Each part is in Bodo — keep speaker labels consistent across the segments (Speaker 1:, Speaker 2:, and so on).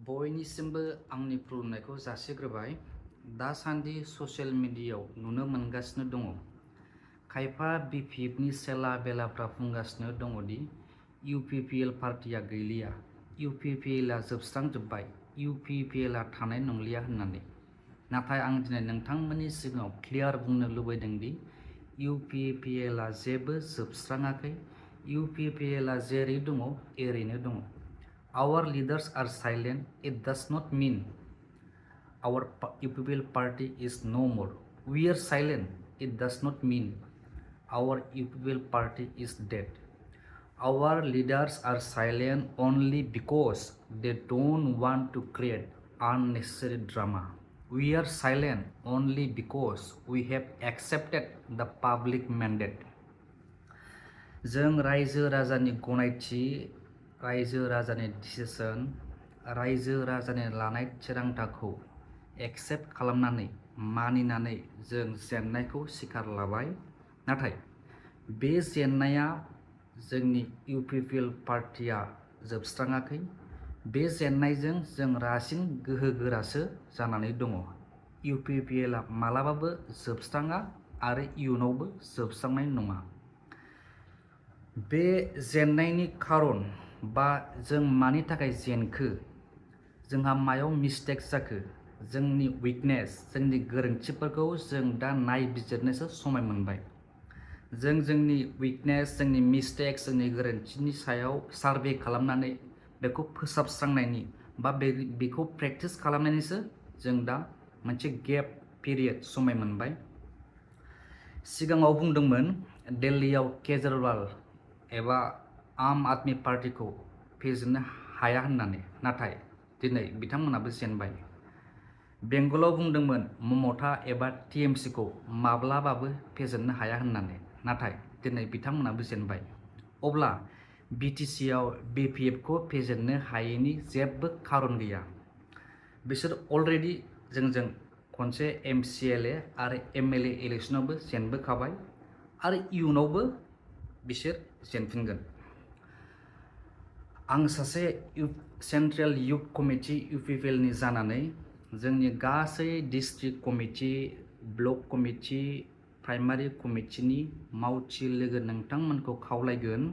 Speaker 1: बयनिसिमबो आंनि खुलुमनायखौ जासिग्रोबाय। दासान्दि ससियेल मिडियायाव नुनो मोनगासिनो दङ खायफा बिपिएफनि सेला बेलाफ्रा बुंगासिनो दङदि UPPL पार्टिया गैलिया, UPPLआ जोबस्रांजोब्बाय, UPPLआ थानाय नंलिया होननानै। नाथाय आं दिनै नोंथांमोननि सिगाङाव क्लियार बुंनो लुबैदोंदि UPPLआ जेबो जोबस्राङाखै, UPPLआ जेरै दङ एरैनो दङ। Our leaders are silent. It does not mean our UPPL party is no more. We are silent. It does not mean our UPPL party is dead. Our leaders are silent only because they don't want to create unnecessary drama. We are silent only because we have accepted the public mandate. जों रायजो राजानि गनायथि, रायजो राजानि डिसिसन, रायजो राजानि लानाय थिरांथाखौ एक्सेप्ट खालामनानै मानिनानै जों जेननायखौ सिखार लाबाय। नाथाय बे जेननाया जोंनि UPPL पार्टिया जोबस्राङाखै। बे जेननायजों जों रासिन गोहोगोरासो जानानै दङ। UPPLआ मालाबाबो जोबस्राङा आरो इयुनावबो जोबस्रांनाय नङा। बे जेननायनि खारन बा जों मानि थाखाय जेनखो, जोंहा मायाव मिस्टेक जाखो, जोंनि उइकनेस, जोंनि गोरोन्थिफोरखौ जों दा नायबिजिरनोसो समय मोनबाय। जों जोंनि उइकनेस, जोंनि मिस्टेक, जोंनि गोरोन्थिनि सायाव सार्भे खालामनानै बेखौ फोसाबस्रांनायनि बा बेखौ प्रेक्टिस खालामनायनिसो जों दा मोनसे गेप पिरियड समय मोनबाय। सिगाङाव बुंदोंमोन दिल्लीयाव केजरीवाल एबा आम आदमी पार्टिखौ फेजेननो हाया होननानै, नाथाय दिनै बिथांमोनाबो जेनबाय। बेंगलाव बुंदोंमोन ममता एबा TMCखौ माब्लाबाबो फेजेननो हाया होननानै, नाथाय दिनै बिथांमोनाबो जेनबाय। अब्ला BTCआव BPFखौ फेजेननो हायैनि जेबो खारन गैया। बिसोर अलरेडि जोंजों खनसे MCLA आरो MLA इलेक्सनावबो जेनबोखाबाय आरो इयुनावबो बिसोर जेनफिनगोन। आं सासे सेन्ट्रेल युथ कमिटि UPPLनि जानानै जोंनि गासै district committee, block committee, primary कमिटिनि मावथि लोगो नोंथांमोनखौ खावलायगोन,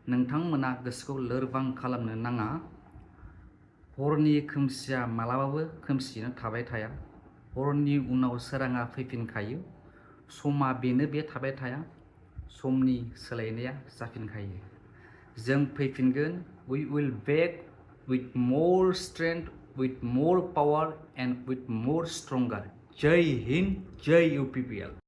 Speaker 1: नोंथांमोना गोसोखौ लोरबां खालामनो नाङा। हरनि खोमसिया मालाबाबो खोमसियैनो थाबाय थाया। हरनि उनाव सोराङा फैफिनखायो। समा बेनो बे थाबाय थाया। समनि सोलायनाया जाफिनखायो। जों फैफिनगोन। We will back with more strength, with more power and with more stronger. Jay Hind, Jay UPPL।